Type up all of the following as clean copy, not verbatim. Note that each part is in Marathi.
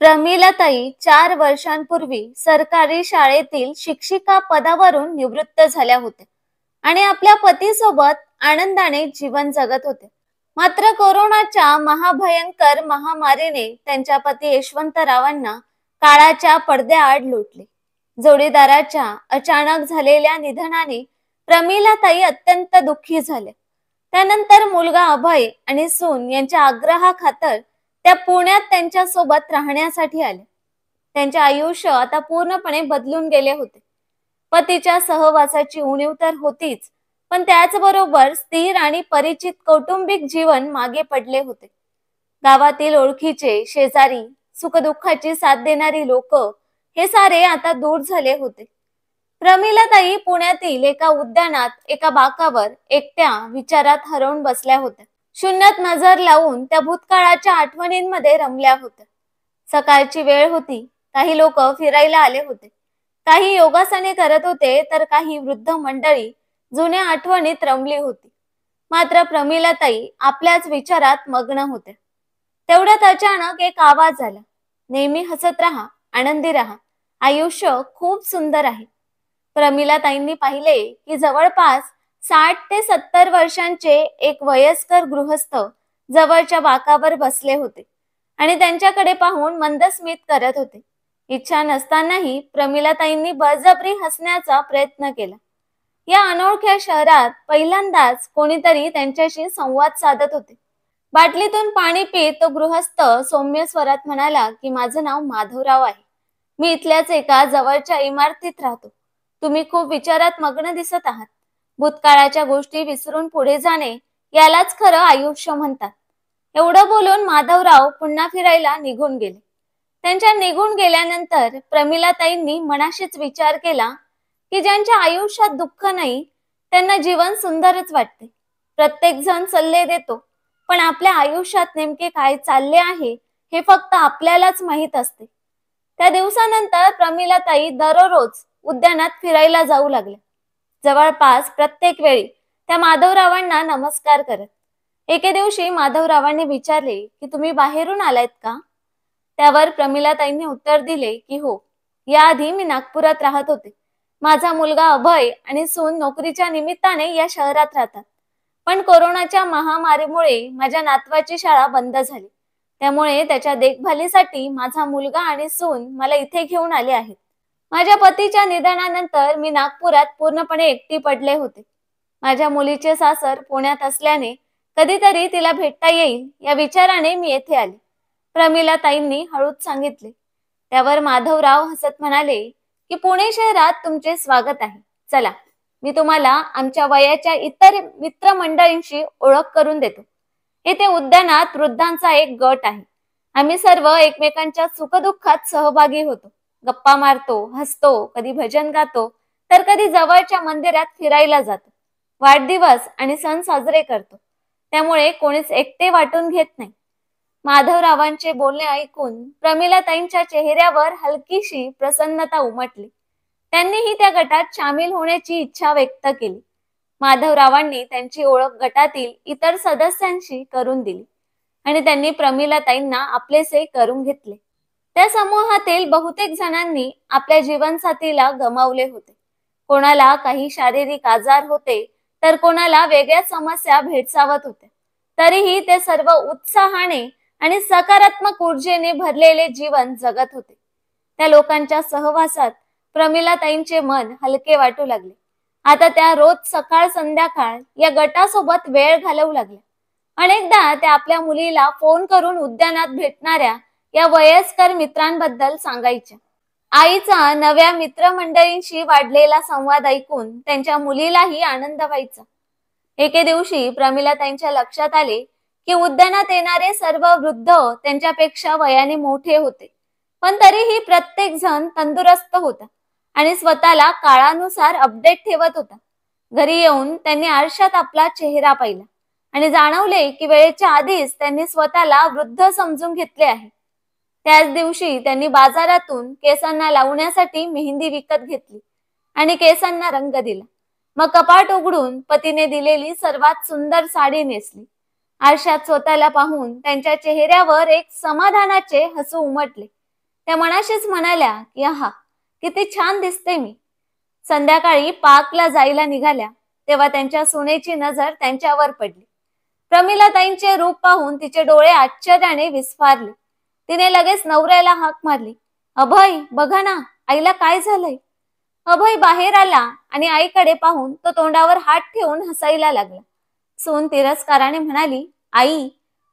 प्रमिलाताई 4 वर्षांपूर्वी सरकारी शाळेतील शिक्षिका पदावरून निवृत्त झाल्या होत्या आणि आपल्या पतीसोबत आनंदाने जीवन जगत होते. मात्र कोरोनाच्या महाभयंकर महामारीने त्यांच्या पती यशवंतरावांना काळाच्या पडद्याआड लोटले. जोडीदाराच्या अचानक झालेल्या निधनाने प्रमिलाताई अत्यंत दुःखी झाल्या. त्यानंतर मुलगा अभय आणि सून यांच्या आग्रहाखातर त्या पुण्यात त्यांच्या सोबत राहण्यासाठी आल्या. त्यांचे आयुष्य आता पूर्णपणे बदलून गेले होते. पतीच्या सहवासाची उणीव तर होतीच, पण त्याचबरोबर स्थिर आणि परिचित कौटुंबिक जीवन मागे पडले होते. गावातील ओळखीचे, शेजारी, सुखदुःखाची साथ देणारी लोक हे सारे आता दूर झाले होते. प्रमिलाताई पुण्यातील एका उद्यानात एका बाकावर एकट्या विचारात हरवून बसल्या होत्या. शून्यात नजर लावून त्या भूतकाळाच्या आठवणींमध्ये रमल्या होत्या. सकाळची वेळ होती. काही लोक फिरायला आले होते, काही योगासने करत होते, तर काही वृद्ध मंडळी जुन्या आठवणीत रमली होती. मात्र प्रमिलाताई आपल्याच विचारात मग्न होत्या. तेवढ्यात अचानक एक आवाज आला, नेहमी हसत राहा, आनंदी राहा, आयुष्य खूप सुंदर आहे. प्रमिलाताईंनी पाहिले की जवळपास 60 ते 70 वर्षांचे एक वयस्कर गृहस्थ जवळच्या बाकावर बसले होते आणि त्यांच्याकडे पाहून मंद स्मित करत होते. इच्छा नसतानाही प्रमिलाताईंनी बळजबरी हसण्याचा प्रयत्न केला. या अनोळख्या शहरात पहिल्यांदाच कोणीतरी त्यांच्याशी संवाद साधत होते. बाटलीतून पाणी पीत तो गृहस्थ सौम्य स्वरात म्हणाला की माझं नाव माधवराव आहे. मी इथल्याच एका जवळच्या इमारतीत राहतो. तुम्ही खूप विचारात मग्न दिसत आहात. भूतकाळाच्या गोष्टी विसरून पुढे जाणे यालाच खरं आयुष्य म्हणतात. एवढं बोलून माधवराव पुन्हा फिरायला निघून गेले. त्यांच्या निघून गेल्यानंतर प्रमिलाताईंनी मनाशीच विचार केला की ज्यांच्या आयुष्यात दुःख नाही त्यांना जीवन सुंदरच वाटते. प्रत्येक जण सल्ले देतो, पण आपल्या आयुष्यात नेमके काय चालले आहे हे फक्त आपल्यालाच माहीत असते. त्या दिवसानंतर प्रमिलाताई दररोज उद्यानात फिरायला जाऊ लागल्या. जवळपास प्रत्येक वेळी त्या माधवरावांना नमस्कार करत. एके दिवशी माधवरावांनी विचारले की तुम्ही बाहेरून आलायत का? त्यावर प्रमिलाताईंनी उत्तर दिले की हो, याआधी मी नागपुरात राहत होते. माझा मुलगा अभय आणि सून नोकरीच्या निमित्ताने या शहरात राहतात. पण कोरोनाच्या महामारीमुळे माझ्या नातवाची शाळा बंद झाली. त्यामुळे त्याच्या देखभालीसाठी माझा मुलगा आणि सून मला इथे घेऊन आले आहेत. माझ्या पतीच्या निधनानंतर मी नागपुरात पूर्णपणे एकटी पडले होते. माझ्या मुलीचे सासर पुण्यात असल्याने कधीतरी तिला भेटता येईल या विचाराने मी येथे आले, प्रमिलाताईंनी हळूच सांगितले. त्यावर माधवराव हसत म्हणाले की पुणे शहरात तुमचे स्वागत आहे. चला, मी तुम्हाला आमच्या वयाच्या इतर मित्रमंडळींशी ओळख करून देतो. येथे उद्यानात वृद्धांचा एक गट आहे. आम्ही सर्व एकमेकांच्या सुखदुःखात सहभागी होतो, गप्पा मारतो, हसतो, कधी भजन गातो, तर कधी जवळच्या मंदिरात फिरायला जातो. वाढदिवस आणि सण साजरे करतो. त्यामुळे कोणीच एकटे वाटून घेत नाही. माधवरावांचे बोलणे ऐकून प्रमिलाताईंच्या चेहऱ्यावर हलकीशी प्रसन्नता उमटली. त्यांनीही त्या गटात सामील होण्याची इच्छा व्यक्त केली. माधवरावांनी त्यांची ओळख गटातील इतर सदस्यांशी करून दिली आणि त्यांनी प्रमिलाताईंना आपलेसे करून घेतले. त्या समूहातील बहुतेक जणांनी आपल्या जीवनसाथीला गमावले होते. कोणाला काही शारीरिक आजार होते, तर कोणाला वेगळ्या समस्या भेडसावत होत्या. तरीही ते सर्व उत्साहाने आणि सकारात्मक ऊर्जेने भरलेले जीवन जगत होते. त्या लोकांच्या सहवासात प्रमिलाताईंचे मन हलके वाटू लागले. आता त्या रोज सकाळ संध्याकाळ या गटासोबत वेळ घालवू लागल्या. अनेकदा त्या आपल्या मुलीला फोन करून उद्यानात भेटणाऱ्या या वयस्कर मित्रांबद्दल सांगायच्या. आईचा नव्या मित्रमंडळींशी वाढलेला संवाद ऐकून त्यांच्या मुलीलाही आनंद व्हायचा. एके दिवशी प्रमिलाताईंच्या लक्षात आले की उद्यानात येणारे सर्व वृद्ध त्यांच्यापेक्षा वयाने मोठे होते, पण तरीही प्रत्येक जण तंदुरुस्त होता आणि स्वतःला काळानुसार अपडेट ठेवत होता. घरी येऊन त्यांनी आरशात आपला चेहरा पाहिला आणि जाणवले की वेळेच्या आधीच त्यांनी स्वतःला वृद्ध समजून घेतले आहे. त्याच दिवशी त्यांनी बाजारातून केसांना लावण्यासाठी मेहंदी विकत घेतली आणि केसांना रंग दिला. मग कपाट उघडून पतीने दिलेली सर्वात सुंदर साडी नेसली. आरशात स्वतःला पाहून त्यांच्या चेहऱ्यावर एक समाधानाचे हसू उमटले. त्या मनाशीच म्हणाल्या की आहा, किती छान दिसते मी. संध्याकाळी पार्कला जायला निघाल्या तेव्हा त्यांच्या सुनेची नजर त्यांच्यावर पडली. प्रमिलाताईंचे रूप पाहून तिचे डोळे आश्चर्याने विस्फारले. तिने लगेच नवऱ्याला हाक मारली, अभय बघा ना, आईला काय झालंय. अभय बाहेर आला आणि आईकडे पाहून तो तोंडावर हात ठेवून हसायला लागला. सून तिरस्काराने म्हणाली, आई,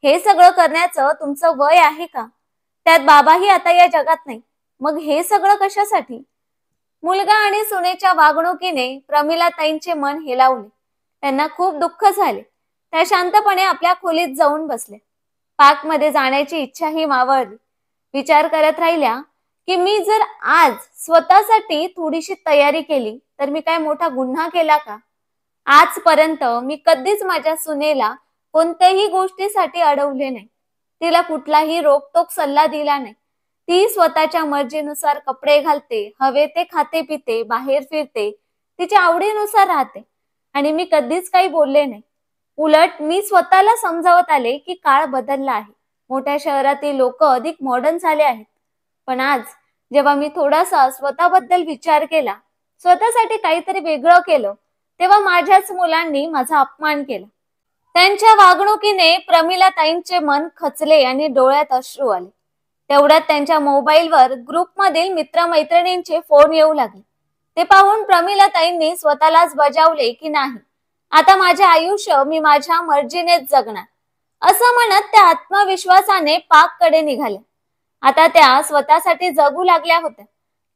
हे सगळं करण्याचं तुमचं वय आहे का? त्यात बाबाही आता या जगात नाही, मग हे सगळं कशासाठी? मुलगा आणि सुनेच्या वागणुकीने प्रमिलाताईंचे मन हेलावले. त्यांना खूप दुःख झाले. त्या शांतपणे आपल्या खोलीत जाऊन बसल्या. पार्कमध्ये जाण्याची इच्छाही मावळली. विचार करत राहिल्या की मी जर आज स्वतःसाठी थोडीशी तयारी केली तर मी काय मोठा गुन्हा केला का? आजपर्यंत मी कधीच माझ्या सुनेला कोणत्याही गोष्टीसाठी अडवले नाही. तिला कुठलाही रोकटोक सल्ला दिला नाही. ती स्वतःच्या मर्जीनुसार कपडे घालते, हवे ते खाते पिते, बाहेर फिरते, तिच्या आवडीनुसार राहते आणि मी कधीच काही बोलले नाही. उलट मी स्वतःला समजावत आले की काळ बदलला आहे. मोठ्या शहरातील लोक अधिक मॉडर्न झाले आहेत. पण आज जेव्हा मी थोडासा स्वतःबद्दल विचार केला, स्वतःसाठी काहीतरी वेगळं केलं, तेव्हा माझ्याच मुलांनी माझा अपमान केला. त्यांच्या वागणुकीने प्रमिलाताईंचे मन खचले आणि डोळ्यात अश्रू आले. तेवढ्यात त्यांच्या मोबाईलवर ग्रुपमधील मित्रमैत्रिणींचे फोन येऊ लागले. ते पाहून प्रमिलाताईंनी स्वतःलाच बजावले की नाही, आता माझे आयुष्य मी माझ्या मर्जीनेच जगणार. असं म्हणत त्या आत्मविश्वासाने पाककडे निघाल्या. आता त्या स्वतःसाठी जगू लागल्या होत्या.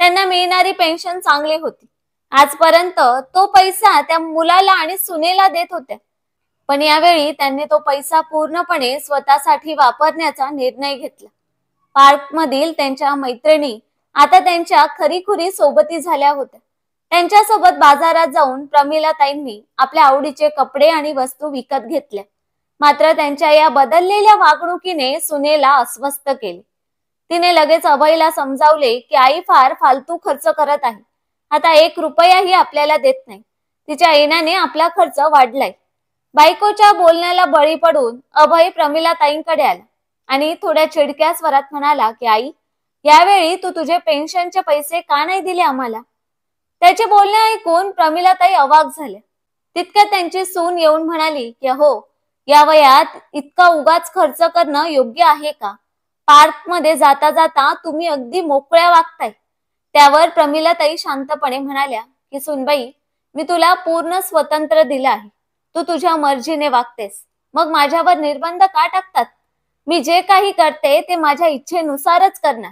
त्यांना मिळणारी पेन्शन चांगली होती. आजपर्यंत तो पैसा त्या मुलाला आणि सुनेला देत होत्या. पण यावेळी त्यांनी तो पैसा पूर्णपणे स्वतःसाठी वापरण्याचा निर्णय घेतला. पार्कमधील त्यांच्या मैत्रिणी आता त्यांच्या खरीखुरी सोबती झाल्या होत्या. त्यांच्यासोबत बाजारात जाऊन प्रमिलाताईंनी आपल्या आवडीचे कपडे आणि वस्तू विकत घेतल्या. मात्र त्यांच्या या बदललेल्या वागणुकीने सुनेला अस्वस्थ केले. तिने लगेच अभयला समजावले की आई फार फालतू खर्च करत आहे. आता 1 रुपयाही आपल्याला देत नाही. तिच्या येण्याने आपला खर्च वाढलाय. बायकोच्या बोलण्याला बळी पडून अभय प्रमिलाताईंकडे आला आणि थोड्या चिडक्या स्वरात म्हणाला की आई, यावेळी तू तुझे पेन्शनचे पैसे का नाही दिले आम्हाला? त्याचे बोलणे ऐकून प्रमिलाताई अवाक झाल्या. तितक्यात त्यांची सून येऊन म्हणाली की हो, या वयात इतका उगाच खर्च करणं योग्य आहे का? पार्कमध्ये जाता जाता तुम्ही अगदी मोकळ्या वागताय. त्यावर प्रमिलाताई शांतपणे म्हणाल्या की सुनबाई, मी तुला पूर्ण स्वतंत्र दिलं आहे. तू तुझ्या मर्जीने वागतेस, मग माझ्यावर निर्बंध का टाकतात? मी जे काही करते ते माझ्या इच्छेनुसारच करणार.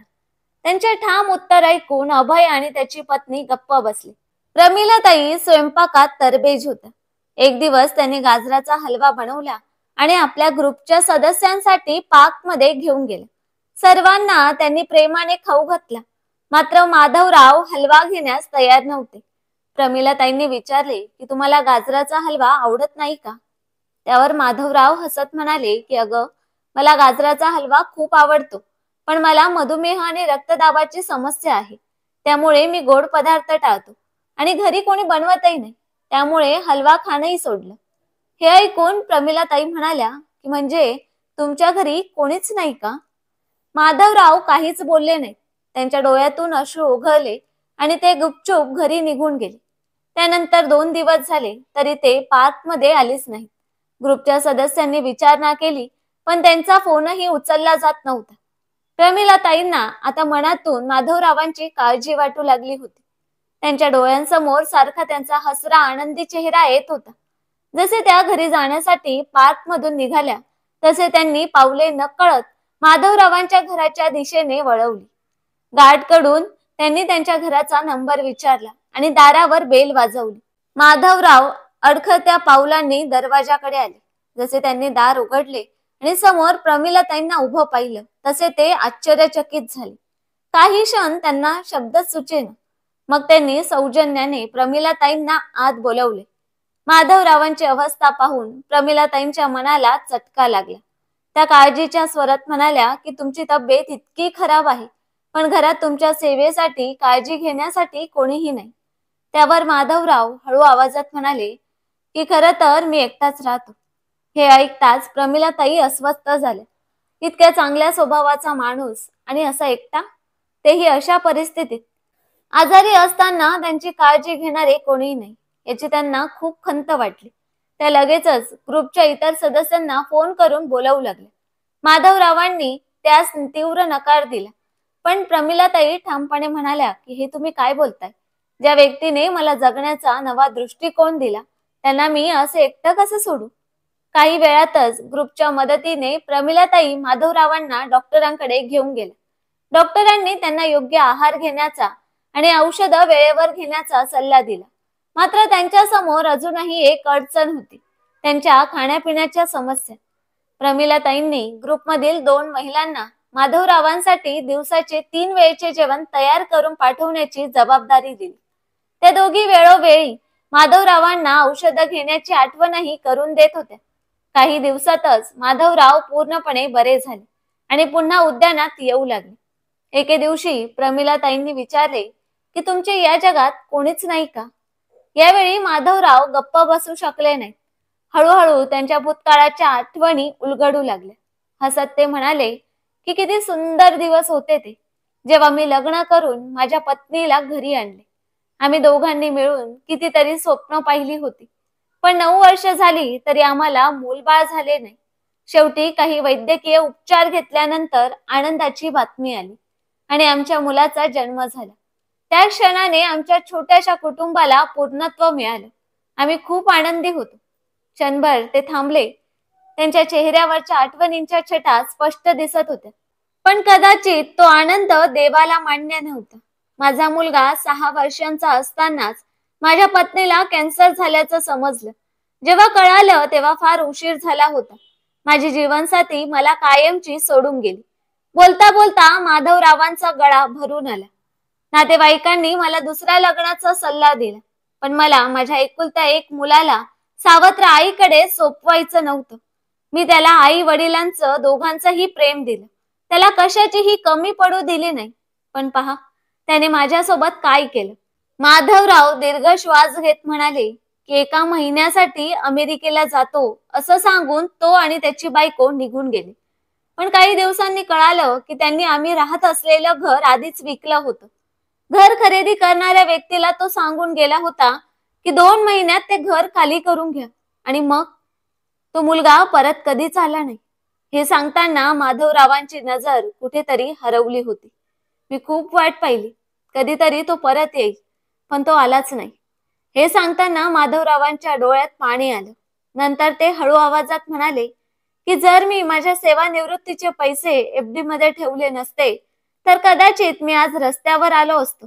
त्यांचे ठाम उत्तर ऐकून अभय आणि त्याची पत्नी गप्प बसली. प्रमिलाताई स्वयंपाकात तरबेज होत्या. एक दिवस त्यांनी गाजराचा हलवा बनवला आणि आपल्या ग्रुपच्या सदस्यांसाठी पार्कमध्ये घेऊन गेले. सर्वांना त्यांनी प्रेमाने खाऊ घातला. मात्र माधवराव हलवा घेण्यास तयार नव्हते. प्रमिलाताईंनी विचारले की तुम्हाला गाजराचा हलवा आवडत नाही का? त्यावर माधवराव हसत म्हणाले की अगं, मला गाजराचा हलवा खूप आवडतो, पण मला मधुमेह आणि रक्तदाबाची समस्या आहे. त्यामुळे मी गोड पदार्थ टाळतो आणि घरी कोणी बनवतही नाही. त्यामुळे हलवा खाणंही सोडलं. हे ऐकून प्रमिलाताई म्हणाल्या की म्हणजे तुमच्या घरी कोणीच नाही का? माधवराव काहीच बोलले नाही. त्यांच्या डोळ्यातून अश्रू ओघळले आणि ते गुपचूप घरी निघून गेले. त्यानंतर 2 दिवस झाले तरी ते पार्कमध्ये आलेच नाही. ग्रुपच्या सदस्यांनी विचारणा केली, पण त्यांचा फोनही उचलला जात नव्हता. प्रमिलाताईंना आता मनातून माधवरावांची काळजी वाटू लागली होती. त्यांच्या डोळ्यांसमोर सारखा त्यांचा हसरा आनंदी चेहरा येत होता. जसे त्या घरी जाण्यासाठी पार्कमधून निघाल्या तसे त्यांनी पावले नकळत माधवरावांच्या घराच्या दिशेने वळवली. गार्डकडून त्यांनी त्यांच्या घराचा नंबर विचारला आणि दारावर बेल वाजवली. माधवराव अडखळत्या पावलांनी दरवाजाकडे आले. जसे त्यांनी दार उघडले आणि समोर प्रमिलाताईंना उभं पाहिलं तसे ते आश्चर्यचकित झाले. काही क्षण त्यांना शब्दच सुचेना. मग त्यांनी सौजन्याने प्रमिलाताईंना आत बोलवले. माधवरावांची अवस्था पाहून प्रमिलाताईंच्या मनाला चटका लागला. त्या काळजीच्या स्वरात म्हणाल्या की तुमची तब्येत इतकी खराब आहे, पण घरात तुमच्या सेवेसाठी काळजी घेण्यासाठी कोणीही नाही. त्यावर माधवराव हळू आवाजात म्हणाले की खरं तर मी एकटाच राहतो. हे ऐकताच प्रमिलाताई अस्वस्थ झाल्या. इतक्या चांगल्या स्वभावाचा माणूस आणि असा एकटा. तेही अशा परिस्थितीत. आजारी असताना त्यांची काळजी घेणारे कोणीही नाही याची त्यांना खूप खंत वाटली. त्या लगेचच ग्रुपच्या इतर सदस्यांना फोन करून बोलावू लागले. माधवरावांनी त्यास तीव्र नकार दिला, पण प्रमिलाताई ठामपणे म्हणाल्या की हे तुम्ही काय बोलताय? ज्या व्यक्तीने मला जगण्याचा नवा दृष्टिकोन दिला त्यांना मी असे एकटं कसं सोडू? काही वेळातच ग्रुपच्या मदतीने प्रमिलाताई माधवरावांना डॉक्टरांकडे घेऊन गेल्या. डॉक्टरांनी त्यांना योग्य आहार घेण्याचा आणि औषधं वेळेवर घेण्याचा सल्ला दिला. मात्र त्यांच्या समोर अजूनही एक अडचण होती, त्यांच्या खाण्यापिण्याच्या समस्या. प्रमिलाताईंनी ग्रुपमधील 2 महिलांना माधवरावांसाठी दिवसाचे 3 वेळचे जेवण तयार करून पाठवण्याची जबाबदारी दिली. त्या दोघी वेळोवेळी माधवरावांना औषधं घेण्याची आठवणही करून देत होत्या. काही दिवसातच माधवराव पूर्णपणे बरे झाले आणि पुन्हा उद्यानात येऊ लागले. एके दिवशी प्रमिलाताईंनी विचारले की तुमचे या जगात कोणीच नाही का? यावेळी माधवराव गप्प बसू शकले नाहीत. हळूहळू त्यांच्या भूतकाळाच्या आठवणी उलगडू लागल्या. हसत ते म्हणाले की किती सुंदर दिवस होते ते, जेव्हा मी लग्न करून माझ्या पत्नीला घरी आणले. आम्ही दोघांनी मिळून कितीतरी स्वप्न पाहिली होती, पण 9 वर्ष झाली तरी आम्हाला मूलबाळ झाले नाही. शेवटी काही वैद्यकीय उपचार घेतल्यानंतर आनंदाची बातमी आली आणि आमच्या मुलाचा जन्म झाला. त्या क्षणाने आमच्या छोट्याशा कुटुंबाला पूर्णत्व मिळालं. आम्ही खूप आनंदी होतो. क्षणभर ते थांबले. त्यांच्या चेहऱ्यावरच्या आठवणींच्या छटा स्पष्ट दिसत होत्या. पण कदाचित तो आनंद देवाला मान्य नव्हता. माझा मुलगा 6 वर्षांचा असतानाच माझ्या पत्नीला कॅन्सर झाल्याचं समजलं. जेव्हा कळालं तेव्हा फार उशीर झाला होता. माझी जीवनसाथी मला कायमची सोडून गेली. बोलता बोलता माधवरावांचा गळा भरून आला. नातेवाईकांनी मला दुसऱ्या लग्नाचा सल्ला दिला, पण मला माझ्या एकुलत्या एक मुलाला सावत्र आईकडे सोपवायचं नव्हतं. मी त्याला आई वडिलांचं दोघांचंही प्रेम दिलं. त्याला कशाचीही कमी पडू दिली नाही. पण पहा त्याने माझ्यासोबत काय केलं. माधवराव दीर्घ श्वास घेत म्हणाले की 1 महिन्यासाठी अमेरिकेला जातो असं सांगून तो आणि त्याची बायको निघून गेले. पण काही दिवसांनी कळालं की त्यांनी आम्ही राहत असलेलं घर आधीच विकलं होतं. घर खरेदी करणाऱ्या व्यक्तीला तो सांगून गेला होता की 2 महिन्यात ते घर खाली करून घ्या. आणि मग तो मुलगा परत कधीच आला नाही. हे सांगताना माधवरावांची नजर कुठेतरी हरवली होती. मी खूप वाट पाहिली, कधीतरी तो परत येईल, पण तो आलाच नाही. हे सांगताना माधवरावांच्या डोळ्यात पाणी आलं. नंतर ते हळू आवाजात म्हणाले की जर मी माझ्या सेवानिवृत्तीचे पैसे एफडी मध्ये ठेवले नसते तर कदाचित मी आज रस्त्यावर आलो असतो.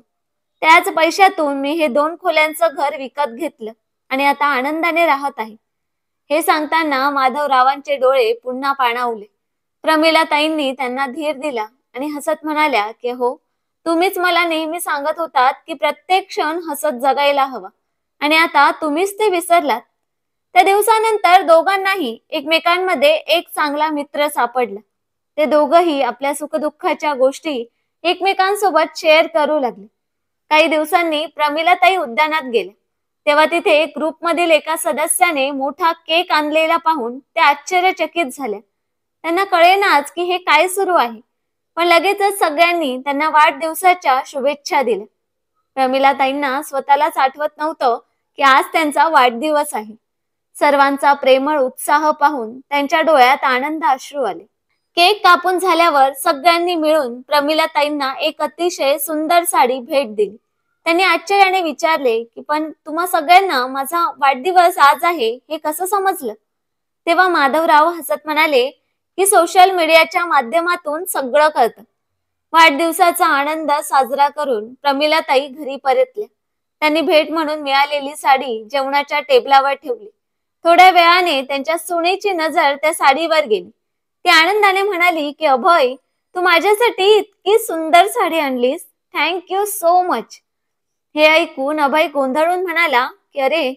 त्याच पैशातून मी हे 2 खोल्यांचं घर विकत घेतलं आणि आता आनंदाने राहत आहे. हे सांगताना माधवरावांचे डोळे पुन्हा पाणावले. प्रमिलाताईंनी त्यांना धीर दिला आणि हसत म्हणाल्या की हो, तुम्हीच मला नेहमी सांगत होतात की प्रत्येक क्षण हसत जगायला हवा आणि आता तुम्हीच ते विसरलात. त्या दिवसानंतर दोघांनाही एकमेकांमध्ये एक चांगला मित्र सापडला. ते दोघंही आपल्या सुखदुःखाच्या गोष्टी एकमेकांसोबत शेअर करू लागले. काही दिवसांनी प्रमिलाताई उद्यानात गेल्या. तेव्हा तिथे ग्रुपमधील एका सदस्याने मोठा केक आणलेला पाहून त्या आश्चर्यचकित झाल्या. त्यांना कळेनाच की हे काय सुरू आहे, पण लगेचच सगळ्यांनी त्यांना वाढदिवसाच्या शुभेच्छा दिल्या. प्रमिलाताईंना स्वतःलाच आठवत नव्हतं की आज त्यांचा वाढदिवस आहे. सर्वांचा प्रेमळ उत्साह पाहून त्यांच्या डोळ्यात आनंद अश्रू आले. केक कापून झाल्यावर सगळ्यांनी मिळून प्रमिलाताईंना एक अतिशय सुंदर साडी भेट दिली. त्यांनी आश्चर्याने विचारले की पण तुम्हा सगळ्यांना माझा वाढदिवस आज आहे हे कसं समजलं? तेव्हा माधवराव हसत म्हणाले की सोशल मीडियाच्या माध्यमातून सगळं कळतं. वाढदिवसाचा आनंद साजरा करून प्रमिलाताई घरी परतल्या. त्यांनी भेट म्हणून मिळालेली साडी जेवणाच्या टेबलावर ठेवली. थोड्या वेळाने त्यांच्या सुनेची नजर त्या साडीवर गेली. ती आनंदाने म्हणाली की अभय, तू माझ्यासाठी इतकी सुंदर साडी आणलीस, थँक्यू सो मच. हे ऐकून अभय गोंधळून म्हणाला की अरे,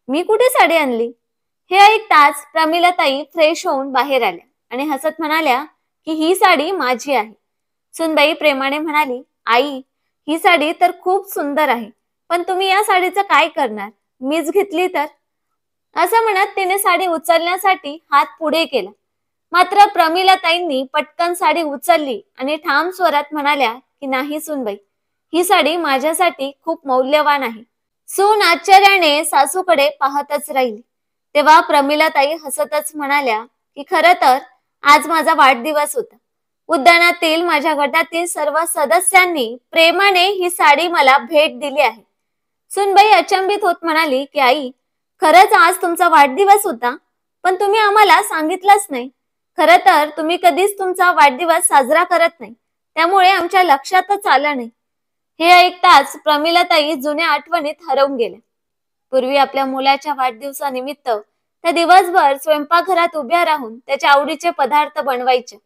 मी कुठे साडी आणली? हे ऐकताच प्रमिलाताई फ्रेश होऊन बाहेर आल्या आणि हसत म्हणाल्या की ही साडी माझी आहे. सुनबाई प्रेमाने म्हणाली, आई, ही साडी तर खूप सुंदर आहे, पण तुम्ही या साडीचं काय करणार? मीच घेतली तर? असं म्हणत तिने साडी उचलण्यासाठी हात पुढे केला. मात्र प्रमिलाताईंनी पटकन साडी उचलली आणि ठाम स्वरात म्हणाल्या की नाही सुनबाई, ही साडी माझ्यासाठी खूप मौल्यवान आहे. सून आश्चर्याने सासूकडे पाहतच राहिली. तेव्हा प्रमिलाताई हसतच म्हणाल्या की खरं तर आज माझा वाढदिवस होता. उद्यानातील माझ्या गटातील सर्व सदस्यांनी प्रेमाने ही साडी मला भेट दिली आहे. सुनबाई अचंबित होत म्हणाली की आई, खरंच आज तुमचा वाढदिवस होता, पण तुम्ही आम्हाला सांगितलंच नाही. खरं तर तुम्ही कधीच तुमचा वाढदिवस साजरा करत नाही, त्यामुळे आमच्या लक्षातच आलं नाही. हे ऐकताच प्रमिलाताई जुन्या आठवणीत हरवून गेल्या. पूर्वी आपल्या मुलाच्या वाढदिवसानिमित्त त्या दिवसभर स्वयंपाकघरात उभ्या राहून त्याच्या आवडीचे पदार्थ बनवायच्या.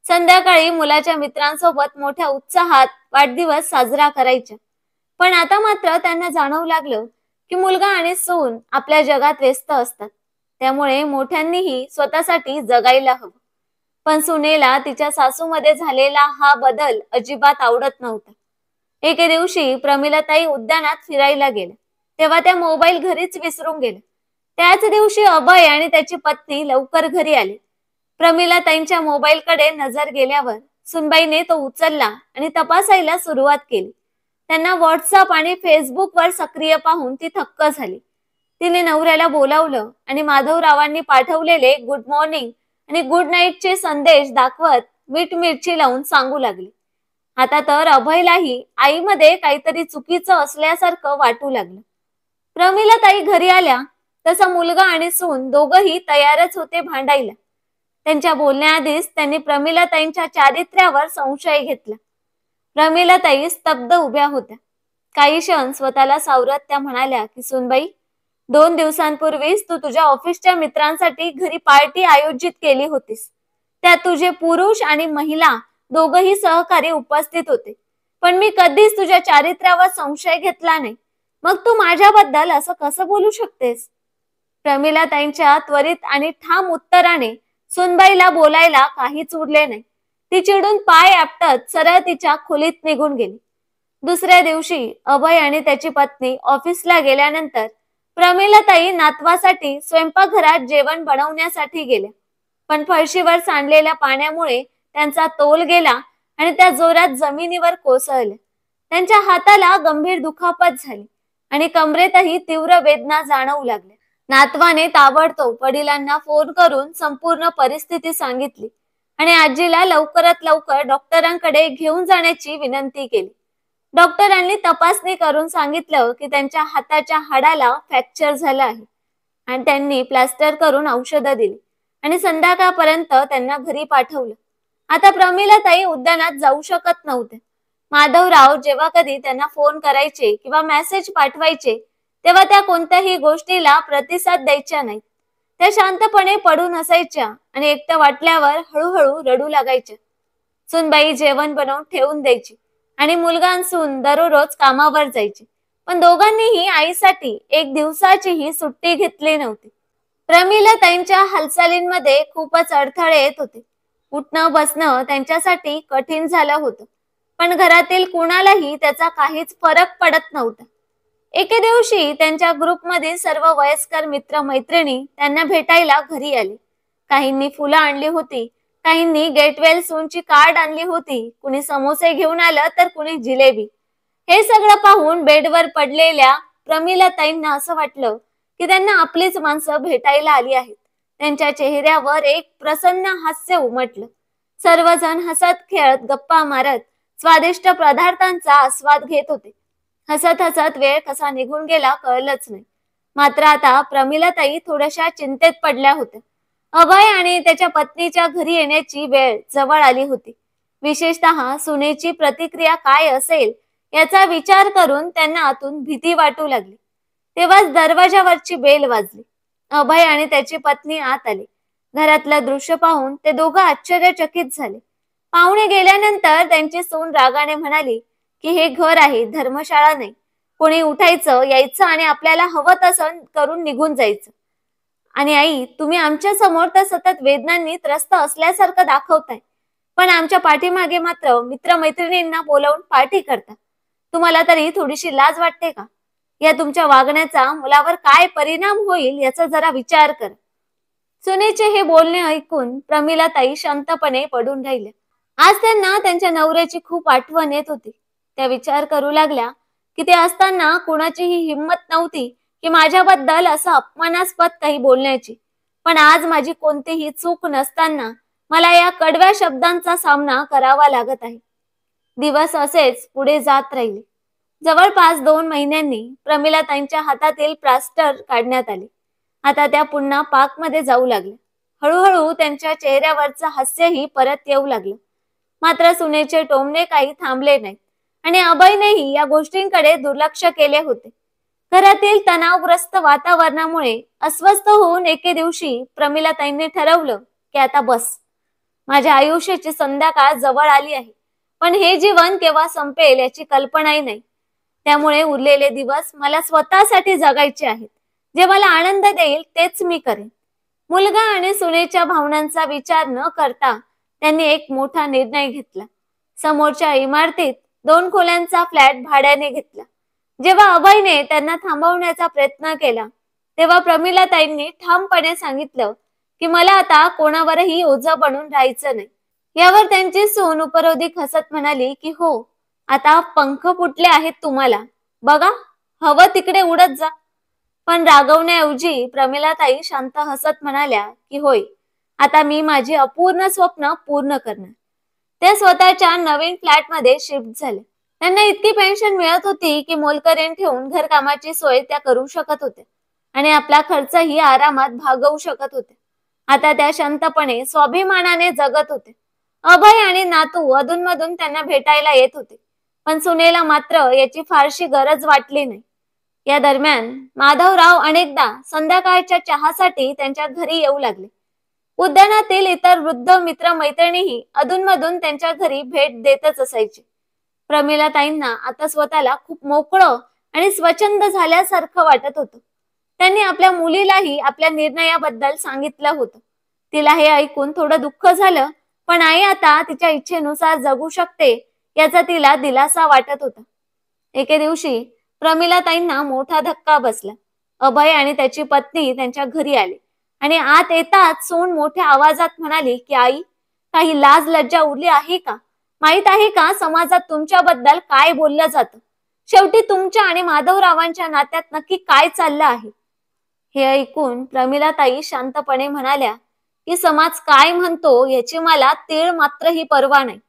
संध्याकाळी मुलाच्या मित्रांसोबत मोठ्या उत्साहात वाढदिवस साजरा करायच्या. पण आता मात्र त्यांना जाणवू लागलं की मुलगा आणि सून आपल्या जगात व्यस्त असतात, त्यामुळे मोठ्यांनीही स्वतःसाठी जगायला हवं. पण सुनेला तिच्या सासूमध्ये झालेला हा बदल अजिबात आवडत नव्हता. एके दिवशी प्रमिलाताई उद्यानात फिरायला गेल्या, तेव्हा त्या मोबाईल घरीच विसरून गेल्या. त्याच दिवशी अभय आणि त्याची पत्नी लवकर घरी आले. प्रमिलाताईंच्या मोबाईलकडे नजर गेल्यावर सुनबाईने तो उचलला आणि तपासायला सुरुवात केली. त्यांना व्हॉट्सअप आणि फेसबुकवर सक्रिय पाहून ती थक्क झाली. तिने नवऱ्याला बोलावलं आणि माधवरावांनी पाठवलेले गुड मॉर्निंग आणि गुड नाईटचे संदेश दाखवत मीठ मिरची लावून सांगू लागली. आता तर अभयलाही आईमध्ये काहीतरी चुकीचं असल्यासारखं वाटू लागलं. प्रमिलाताई घरी आल्या तसा मुलगा आणि सून दोघंही तयारच होते भांडायला. त्यांच्या बोलण्याआधीच त्यांनी प्रमिलाताईंच्या चारित्र्यावर संशय घेतला. प्रमिलाताई स्तब्ध उभ्या होत्या. काही क्षण स्वतःला सावरत त्या म्हणाल्या की सुनबाई, 2 दिवसांपूर्वीच तू तुझ्या ऑफिसच्या मित्रांसाठी घरी पार्टी आयोजित केली होतीस. त्यात तुझे पुरुष आणि महिला दोघही सहकारी उपस्थित होते, पण मी कधीच तुझ्या चारित्र्यावर संशय घेतला नाही. मग तू माझ्याबद्दल असं कसं बोलू शकतेस? प्रमिलाताईंच्या त्वरित आणि ठाम उत्तराने सुनबाईला बोलायला काहीच उरले नाही. ती चिडून पाय आपटत सरळ तिच्या खोलीत निघून गेली. दुसऱ्या दिवशी अभय आणि त्याची पत्नी ऑफिसला गेल्यानंतर प्रमिलाताई नातवासाठी स्वयंपाकघरात जेवण बनवण्यासाठी गेल्या. पण फळशीवर सांडलेल्या पाण्यामुळे त्यांचा तोल गेला आणि त्या जोरात जमिनीवर कोसळल्या. त्यांच्या हाताला गंभीर दुखापत झाली आणि कमरेतही तीव्र वेदना जाणवू लागल्या. नातवाने ताबडतोब वडिलांना फोन करून संपूर्ण परिस्थिती सांगितली आणि आजीला लवकरात लवकर डॉक्टरांकडे घेऊन जाण्याची विनंती केली. डॉक्टरांनी तपासणी करून सांगितलं की त्यांच्या हाताच्या हाडाला फ्रॅक्चर झालं आहे आणि त्यांनी प्लास्टर करून औषधं दिली आणि संध्याकाळपर्यंत त्यांना घरी पाठवलं. आता प्रमिलाताई उद्यानात जाऊ शकत नव्हते. माधवराव जेव्हा कधी त्यांना फोन करायचे किंवा मेसेज पाठवायचे तेव्हा त्या कोणत्याही गोष्टीला प्रतिसाद द्यायच्या नाहीत. त्या शांतपणे पडून असायच्या आणि एकटं वाटल्यावर हळूहळू रडू लागायच्या. सुनबाई जेवण बनवून ठेवून द्यायची आणि मुलगा आणि सून दररोज कामावर जायचे, पण दोघांनीही आईसाठी एक दिवसाचीही सुट्टी घेतली नव्हती. प्रमिलाताईंच्या हालचालींमध्ये खूपच अडथळे येत होते. उठणं बसणं त्यांच्यासाठी कठीण झालं होतं, पण घरातील कुणालाही त्याचा काहीच फरक पडत नव्हता. एके दिवशी त्यांच्या ग्रुपमधील सर्व वयस्कर मित्र मैत्रिणी त्यांना भेटायला घरी आले. काहींनी फुलं आणली होती, काहींनी गेट वेल सूनची कार्ड आणली होती, कुणी समोसे घेऊन आलं तर कुणी जिलेबी. हे सगळं पाहून बेडवर पडलेल्या प्रमिलाताईंना असं वाटलं की त्यांना आपलीच माणसं भेटायला आली आहेत. त्यांच्या चेहऱ्यावर एक प्रसन्न हास्य उमटलं. सर्वजण हसत खेळत गप्पा मारत स्वादिष्ट पदार्थांचा आस्वाद घेत होते. हसत हसत वेळ कसा निघून गेला कळलंच नाही. मात्र आता प्रमिलाताई थोड्याशा चिंतेत पडल्या होत्या. अभय आणि त्याच्या पत्नीच्या घरी येण्याची वेळ जवळ आली होती. विशेषतः सुनेची प्रतिक्रिया काय असेल याचा विचार करून त्यांना आतून भीती वाटू लागली. तेव्हाच दरवाजावरची बेल वाजली. अभय आणि त्याची पत्नी आत आली. घरातलं दृश्य पाहून ते दोघं आश्चर्यचकित झाले. पाहुणे गेल्यानंतर त्यांची सून रागाने म्हणाली की हे घर आहे, धर्मशाळा नाही. कोणी उठायचं, यायचं आणि आपल्याला हवं तसं करून निघून जायचं. आणि आई, तुम्ही आमच्या समोर तर सतत वेदनांनी त्रस्त असल्यासारखं दाखवताय, पण आमच्या पाठीमागे मात्र मित्रमैत्रिणींना बोलावून पार्टी करता. तुम्हाला तरी थोडीशी लाज वाटते का? या तुमच्या वागण्याचा मुलावर काय परिणाम होईल याचा जरा विचार कर. सुनेचे हे बोलणे ऐकून प्रमिलाताई शांतपणे पडून राहिल्या. आज त्यांना त्यांच्या नवऱ्याची खूप आठवण येत होती. त्या विचार करू लागल्या की ते असताना कोणाचीही हिंमत नव्हती की माझ्याबद्दल असं अपमानास्पद काही बोलण्याची. पण आज माझी कोणतीही चूक नसताना मला या कडव्या शब्दांचा सामना करावा लागत आहे. दिवस असेच पुढे जात राहिले. जवळपास 2 महिन्यांनी प्रमिलाताईंच्या हातातील प्लास्टर काढण्यात आले. आता त्या पुन्हा पाकमध्ये जाऊ लागल्या. हळूहळू त्यांच्या चेहऱ्यावरचं हास्यही परत येऊ लागलं. मात्र सुनेचे टोमणे काही थांबले नाहीत आणि अभयनेही या गोष्टींकडे दुर्लक्ष केले होते. घरातील तणावग्रस्त वातावरणामुळे अस्वस्थ होऊन एके दिवशी प्रमिलाताईंनी ठरवलं की आता बस. माझ्या आयुष्याची संध्याकाळ जवळ आली आहे, पण हे जीवन केव्हा संपेल याची कल्पनाही नाही. त्यामुळे उरलेले दिवस मला स्वतःसाठी जगायचे आहेत. जे मला आनंद देईल तेच मी करेन. मुलगा आणि सुनेच्या भावनांचा विचार न करता त्यांनी एक मोठा निर्णय घेतला. समोरच्या इमारतीत 2 खोल्यांचा फ्लॅट भाड्याने घेतला. जेव्हा अभयने त्यांना थांबवण्याचा प्रयत्न केला, तेव्हा प्रमिलाताईंनी ठामपणे सांगितलं की मला आता कोणावरही ओझं बनून राहायचं नाही. यावर त्यांची सून उपरोधिक हसत म्हणाली की हो, आता पंख फुटले आहेत तुम्हाला, बघा, हवं तिकडे उडत जा. पण रागवण्याऐवजी प्रमिलाताई शांत हसत म्हणाल्या की होय, आता मी माझी अपूर्ण स्वप्न पूर्ण करणार. त्या स्वतःच्या नवीन फ्लॅटमध्ये शिफ्ट झाल्या. त्यांना इतकी पेन्शन मिळत होती की मोलकरीण ठेवून घरकामाची सोय त्या करू शकत होत्या आणि आपला खर्चही आरामात भागवू शकत होत्या. आता त्या शांतपणे स्वाभिमानाने जगत होते. अभय आणि नातू अधूनमधून त्यांना भेटायला येत होते, पण सुनेला मात्र याची फारशी गरज वाटली नाही. या दरम्यान माधवराव अनेकदा संध्याकाळच्या चहासाठी त्यांच्या घरी येऊ लागले. उद्यानातील इतर वृद्ध मित्र मैत्रिणीही अधूनमधून त्यांच्या घरी भेट देतच असायचे. प्रमिलाताईंना आता स्वतःला खूप मोकळं आणि स्वच्छंद झाल्यासारखं वाटत होतं. त्यांनी आपल्या मुलीलाही आपल्या निर्णयाबद्दल सांगितलं होतं. तिला हे ऐकून थोडं दुःख झालं, पण आई आता तिच्या इच्छेनुसार जगू शकते याचा तिला दिलासा वाटत होता. एके दिवशी प्रमिलाताईंना मोठा धक्का बसला. अभय आणि त्याची पत्नी त्यांच्या घरी आले आणि आत येताच सून मोठ्या आवाजात म्हणाली की आई, काही लाज लज्जा उरली आहे का? माहित आहे का समाजात तुमच्याबद्दल काय बोललं जातं? शेवटी तुमच्या आणि माधवरावांच्या नात्यात नक्की काय चाललं आहे? हे ऐकून प्रमिलाताई शांतपणे म्हणाल्या की समाज काय म्हणतो याची मला तीळ मात्रही पर्वा नाही.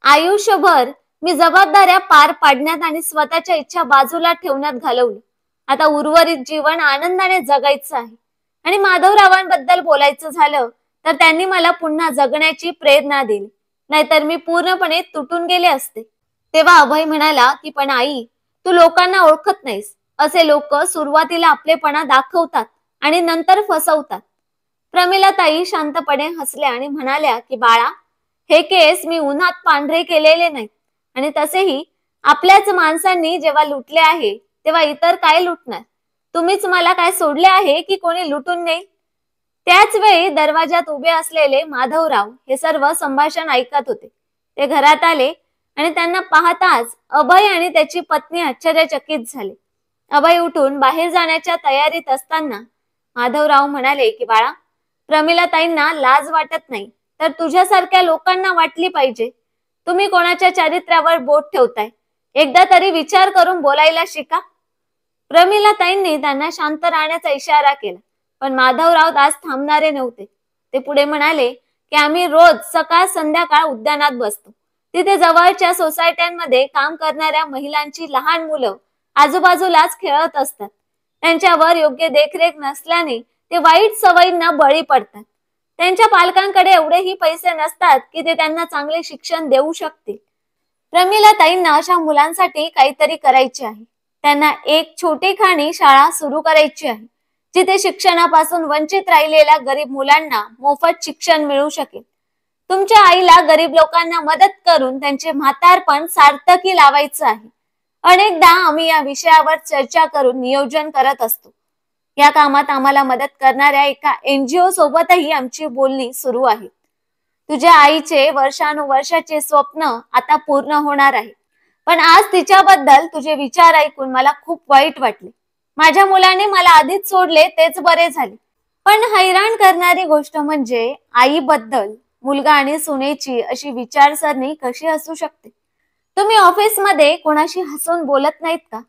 आयुष्यभर मी जबाबदाऱ्या पार पाडण्यात आणि स्वतःच्या इच्छा बाजूला ठेवण्यात घालवली. आता उर्वरित जीवन आनंदाने जगायचं आहे. आणि माधवरावांबद्दल बोलायचं झालं तर त्यांनी मला पुन्हा जगण्याची प्रेरणा दिली, नाहीतर मी पूर्णपणे तुटून गेले असते. तेव्हा अभय म्हणाला की पण आई, तू लोकांना ओळखत नाहीस. असे लोक सुरुवातीला आपलेपणा दाखवतात आणि नंतर फसवतात. प्रमिलाताई शांतपणे हसल्या आणि म्हणाल्या की बाळा, हे केस मी उन्हात पांढरे केलेले नाहीत आणि तसेही आपल्याच माणसांनी जेव्हा लुटले आहे तेव्हा इतर काय लुटणार? तुम्हीच मला काय सोडले आहे की कोणी लुटून नेईल? त्याच वेळी दरवाजात उभे असलेले माधवराव हे सर्व संभाषण ऐकत होते. ते घरात आले आणि त्यांना पाहताच अभय आणि त्याची पत्नी आश्चर्यचकित झाले. अभय उठून बाहेर जाण्याच्या तयारीत असताना माधवराव म्हणाले की बाळा, प्रमिलाताईंना लाज वाटत नाही तर तुझ्यासारख्या लोकांना वाटली पाहिजे. तुम्ही कोणाच्या चारित्र्यावर बोट ठेवताय? एकदा तरी विचार करून बोलायला शिका. प्रमिलाताईंनी त्यांना शांत राहण्याचा इशारा केला, पण माधवराव आज थांबणारे नव्हते. ते पुढे म्हणाले की आम्ही रोज सकाळ संध्याकाळ उद्यानात बसतो. तिथे जवळच्या सोसायट्यांमध्ये काम करणाऱ्या महिलांची लहान मुलं आजूबाजूलाच खेळत असतात. त्यांच्यावर योग्य देखरेख नसल्याने ते वाईट सवयींना बळी पडतात. त्यांच्या पालकांकडे एवढेही पैसे नसतात की ते त्यांना चांगले शिक्षण देऊ शकतील. प्रमिलाताईंना अशा मुलांसाठी काहीतरी करायचे आहे. त्यांना एक छोटीखानी शाळा सुरू करायची आहे, जिथे शिक्षणापासून वंचित राहिलेल्या गरीब मुलांना मोफत शिक्षण मिळू शकेल. तुमच्या आईला गरीब लोकांना मदत करून त्यांचे म्हातारपण सार्थकी लावायचं आहे. अनेकदा आम्ही या विषयावर चर्चा करून नियोजन करत असतो. या कामात आम्हाला मदत करणाऱ्या एका NGO सोबतही आमची बोलणी सुरू आहे. तुझ्या आईचे वर्षानुवर्षाचे स्वप्न आता पूर्ण होणार आहे. पण आज तिच्याबद्दल तुझे विचार ऐकून मला खूप वाईट वाटले. माझ्या मुलाने मला आधीच सोडले तेच बरे झाले. पण हैराण करणारी गोष्ट म्हणजे आईबद्दल मुलगा आणि सुनेची अशी विचारसरणी कशी असू शकते? तुम्ही ऑफिसमध्ये कोणाशी हसून बोलत नाहीत का?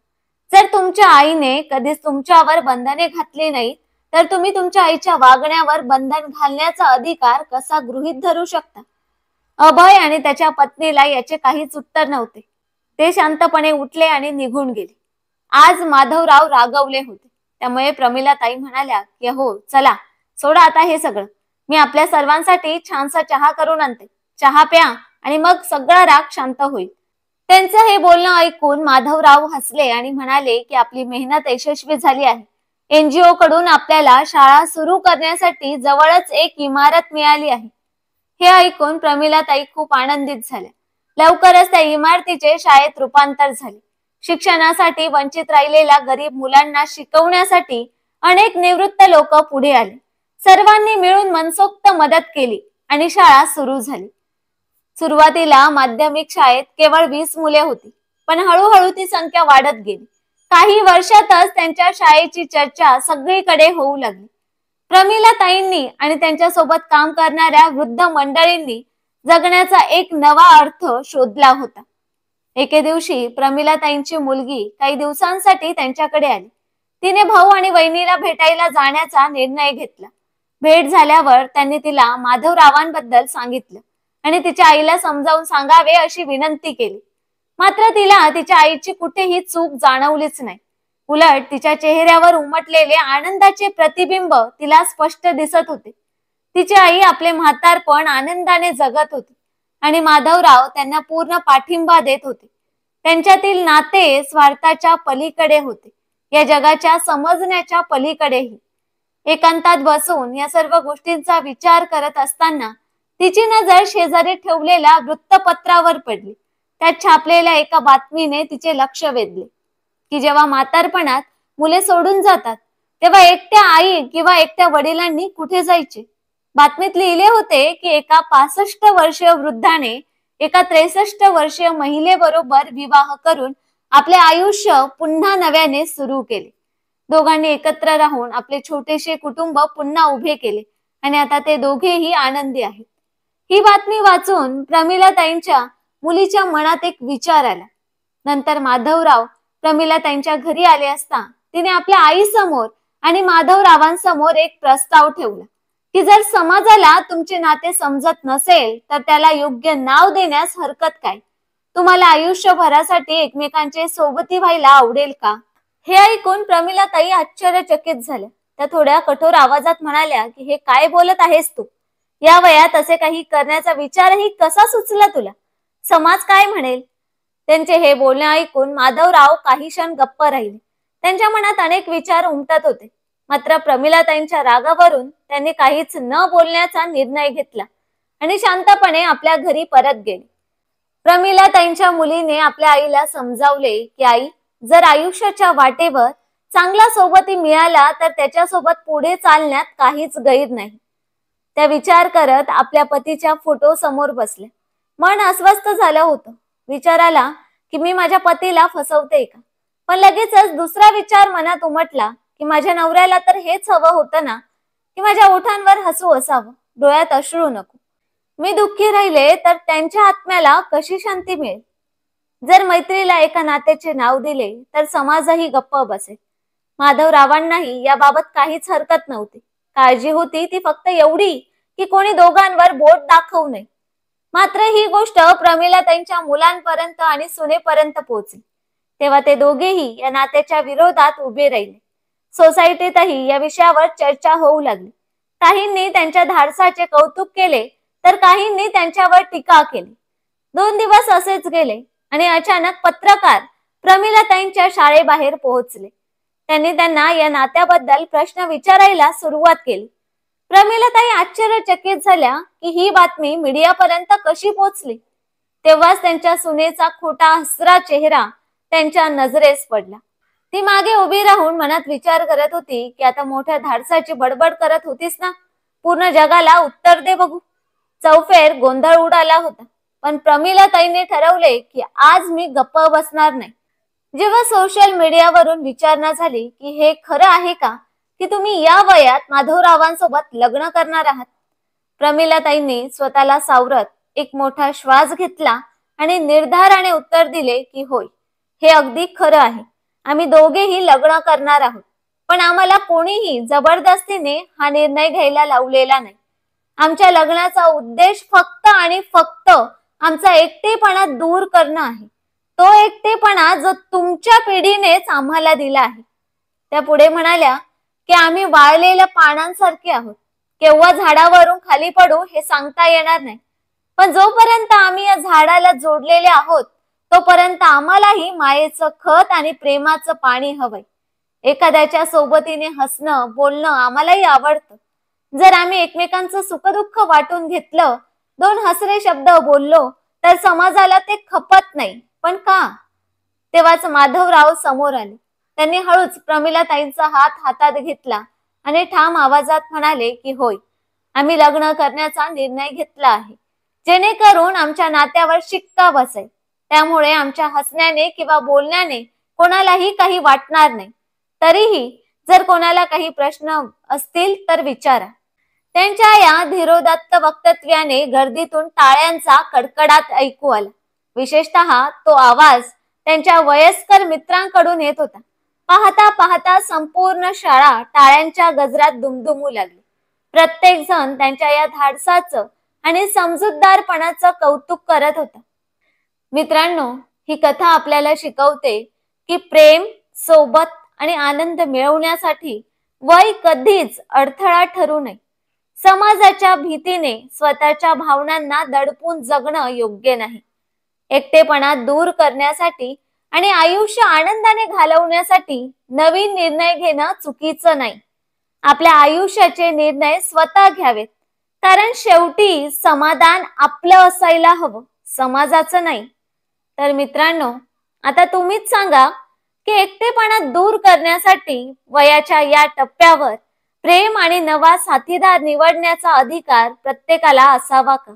जर तुमच्या आईने कधीच तुमच्यावर बंधने घातली नाही, तर तुम्ही तुमच्या आईच्या वागण्यावर बंधन घालण्याचा अधिकार कसा गृहीत धरू शकता? अभय आणि त्याच्या पत्नीला याचे काहीच उत्तर नव्हते. ते शांतपणे उठले आणि निघून गेले. आज माधवराव रागवले होते. त्यामुळे प्रमिलाताई म्हणाल्या की हो चला, सोडा आता हे सगळं. मी आपल्या सर्वांसाठी छानसा चहा करून आणते. चहा प्या आणि मग सगळा राग शांत होईल. त्यांचं हे बोलणं ऐकून माधवराव हसले आणि म्हणाले की आपली मेहनत यशस्वी झाली आहे. NGO कडून आपल्याला शाळा सुरू करण्यासाठी जवळच एक इमारत मिळाली आहे. हे ऐकून प्रमिलाताई खूप आनंदित झाल्या. लवकरच त्या इमारतीचे शाळेत रूपांतर झाले. शिक्षणासाठी वंचित राहिलेल्या गरीब मुलांना शिकवण्यासाठी अनेक निवृत्त लोक पुढे आले. सर्वांनी मिळून मनसोक्त मदत केली आणि शाळा सुरू झाली. सुरुवातीला माध्यमिक शाळेत केवळ 20 मुले होती, पण हळूहळू ती संख्या वाढत गेली. काही वर्षातच त्यांच्या शाळेची चर्चा सगळीकडे होऊ लागली. प्रमिलाताईंनी आणि त्यांच्या सोबत काम करणाऱ्या वृद्ध मंडळींनी जगण्याचा एक नवा अर्थ शोधला होता. एके दिवशी प्रमिलाताईंची मुलगी काही दिवसांसाठी त्यांच्याकडे आली. तिने भाऊ आणि वहिनीला भेटायला जाण्याचा निर्णय घेतला. भेट झाल्यावर त्यांनी तिला माधवरावांबद्दल सांगितलं आणि तिच्या आईला समजावून सांगावे अशी विनंती केली. मात्र तिला तिच्या आईची कुठेही चूक जाणवलीच नाही. उलट तिच्या चेहऱ्यावर उमटलेले आनंदाचे प्रतिबिंब तिला स्पष्ट दिसत होते. तिची आई आपले म्हातारपण आनंदाने जगत होती आणि माधवराव त्यांना पूर्ण पाठिंबा देत होते. त्यांच्यातील नाते स्वार्थाच्या पलीकडे होते, या जगाच्या समजण्याच्या पलीकडेही. एकांतात बसून या सर्व गोष्टींचा विचार करत असताना तिची नजर शेजारी ठेवलेल्या वृत्तपत्रावर पडली. त्यात छापलेल्या एका बातमीने तिचे लक्ष वेधले की जेव्हा म्हातारपणात मुले सोडून जातात, तेव्हा एकट्या आई किंवा एकट्या वडिलांनी कुठे जायचे? बातमीत लिहिले होते की एका 65 वर्षीय वृद्धाने एका 63 वर्षीय महिलेबरोबर विवाह करून आपले आयुष्य पुन्हा नव्याने सुरू केले. दोघांनी एकत्र राहून आपले छोटेसे कुटुंब पुन्हा उभे केले आणि आता ते दोघेही आनंदी आहेत. ही बातमी वाचून प्रमिलाताईंच्या मुलीच्या मनात एक विचार आला. नंतर माधवराव प्रमिलाताईंच्या घरी आले असता तिने आपल्या आईसमोर आणि माधवरावांसमोर एक प्रस्ताव ठेवला की जर समाजाला तुमचे नाते समजत नसेल तर त्याला योग्य नाव देण्यास हरकत काय? तुम्हाला आयुष्यभरासाठी एकमेकांचे सोबती व्हायला आवडेल का? हे ऐकून प्रमिलाताई आश्चर्यचकित झाल्या. त्या थोड्या कठोर आवाजात म्हणाल्या की हे काय बोलत आहेस तू? या वयात असे काही करण्याचा विचारही कसा सुचला तुला? समाज काय म्हणेल? त्यांचे हे बोलणे ऐकून माधवराव काही क्षण गप्प राहिले. त्यांच्या मनात अनेक विचार उमटत होते. मात्र प्रमिलाताईंच्या रागावरून त्यांनी काहीच न बोलण्याचा निर्णय घेतला आणि शांतपणे आपल्या घरी परत गेले. प्रमिलाताईंच्या मुलीने आपल्या आईला समजावले की आई, जर आयुष्याच्या वाटेवर चांगला सोबती मिळाला तर त्याच्यासोबत पुढे चालण्यात काहीच गैर नाही. त्या विचार करत आपल्या पतीच्या फोटो समोर बसल्या. मन अस्वस्थ झालं होतं. विचार आला की मी माझ्या पतीला फसवते का? पण लगेचच दुसरा विचार मनात उमटला की माझ्या नवऱ्याला तर हेच हवं होतं ना, की माझ्या ओठांवर हसू असावं, डोळ्यात अश्रू नको. मी दुःखी राहिले तर त्यांच्या आत्म्याला कशी शांती मिळेल? जर मैत्रीला एका नात्याचे नाव दिले तर समाजही गप्प बसेल. माधवरावांनाही याबाबत काहीच हरकत नव्हती. काळजी होती ती फक्त एवढी की कोणी दोघांवर बोट दाखवू नये. मात्र ही गोष्ट प्रमिलाताईंच्या मुलांपर्यंत आणि सुनेपर्यंत पोहोचली. तेव्हा ते दोघेही या नात्याच्या विरोधात उभे राहिले. सोसायटीतही या विषयावर चर्चा होऊ लागली. काहींनी त्यांच्या धाडसाचे कौतुक केले तर काहींनी त्यांच्यावर टीका केली. 2 दिवस असेच गेले आणि अचानक पत्रकार प्रमिलाताईंच्या शाळेबाहेर पोहोचले. त्यांनी त्यांना या नात्याबद्दल प्रश्न विचारायला सुरुवात केली. प्रमिलाताई आश्चर्यचकित झाल्या की ही बातमी मीडियापर्यंत कशी पोहोचली. तेव्हाच त्यांच्या सुनेचा खोटा हसरा चेहरा त्यांच्या नजरेस पडला. ती मागे उभी राहून मनात विचार करत होती की आता मोठ्या धाडसाची बडबड करत होतीस ना, पूर्ण जगाला उत्तर दे बघू. चौफेर गोंधळ उडाला होता. पण प्रमिलाताईंनी ठरवले की आज मी गप्प बसणार नाही. जेव्हा सोशल मीडियावरून विचारणा झाली की हे खरं आहे का की तुम्ही या वयात माधवरावांसोबत लग्न करणार आहात, प्रमिलाताईंनी स्वतःला सावरत एक मोठा श्वास घेतला आणि निर्धाराने उत्तर दिले की होय, हे अगदी खरं आहे. आम्ही दोघेही लग्न करणार आहोत. पण आम्हाला कोणीही जबरदस्तीने हा निर्णय घ्यायला लावलेला नाही. आमच्या लग्नाचा उद्देश फक्त आणि फक्त आमचा एकटेपणा दूर करणं आहे. तो एकटेपणा जो तुमच्या पिढीनेच आम्हाला दिला आहे. त्या पुढे म्हणाल्या की आम्ही वाळलेल्या पानांसारखे आहोत. केव्हा झाडावरून खाली पडू हे सांगता येणार नाही. पण जोपर्यंत आम्ही या झाडाला जोडलेले आहोत तोपर्यंत आम्हालाही मायेचं खत आणि प्रेमाचं पाणी हवंय. एखाद्याच्या सोबतीने हसणं बोलणं आम्हालाही आवडतं. जर आम्ही एकमेकांचं सुखदुःख वाटून घेतलं, दोन हसरे शब्द बोललो तर समाजाला ते खपत नाही. पण का? तेव्हाच माधवराव समोर आले. त्यांनी हळूच प्रमिलाताईंचा हात हातात घेतला आणि ठाम आवाजात म्हणाले की होय, आम्ही लग्न करण्याचा निर्णय घेतला आहे, जेणेकरून आमच्या नात्यावर शिक्का बसेल. त्यामुळे आमच्या हसण्याने किंवा बोलण्याने कोणालाही काही वाटणार नाही. तरीही जर कोणाला काही प्रश्न असतील तर विचारा. त्यांच्या या धीरोदात्त वक्तव्याने गर्दीतून टाळ्यांचा कडकडाट ऐकू आला. विशेषतः तो आवाज त्यांच्या वयस्कर मित्रांकडून येत होता. पाहता पाहता संपूर्ण शाळा टाळ्यांच्या गजरात दुमदुमू लागली. प्रत्येक जण त्यांच्या या धाडसाचं आणि समजूतदारपणाचं कौतुक करत होता. मित्रांनो, ही कथा आपल्याला शिकवते की प्रेम, सोबत आणि आनंद मिळवण्यासाठी वय कधीच अडथळा ठरू नये. समाजाच्या भीतीने स्वतःच्या भावनांना दडपून जगणं योग्य नाही. एकटेपणा दूर करण्यासाठी आणि आयुष्य आनंदाने घालवण्यासाठी नवीन निर्णय घेणं चुकीचं नाही. आपल्या आयुष्याचे निर्णय स्वतः घ्यावेत. कारण शेवटी समाधान आपलं असायला हवं, समाजाचं नाही. तर मित्रांनो, आता तुम्हीच सांगा की एकटेपणा दूर करण्यासाठी वयाच्या या टप्प्यावर प्रेम आणि नवा साथीदार निवडण्याचा अधिकार प्रत्येकाला असावा का?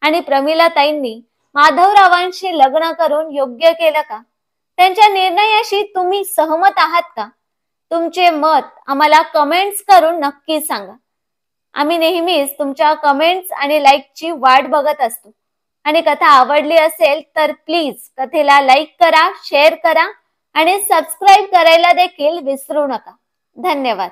आणि प्रमिलाताईंनी माधवरावांशी लग्न करून योग्य केलं का? त्यांच्या निर्णयाशी तुम्ही सहमत आहात का? तुमचे मत आम्हाला कमेंट्स करून नक्की सांगा. आम्ही नेहमीच तुमच्या कमेंट्स आणि लाईकची वाट बघत असतो. आणि कथा आवडली असेल तर प्लीज कथेला लाईक करा, शेअर करा आणि सबस्क्राईब करायला देखील विसरू नका. धन्यवाद.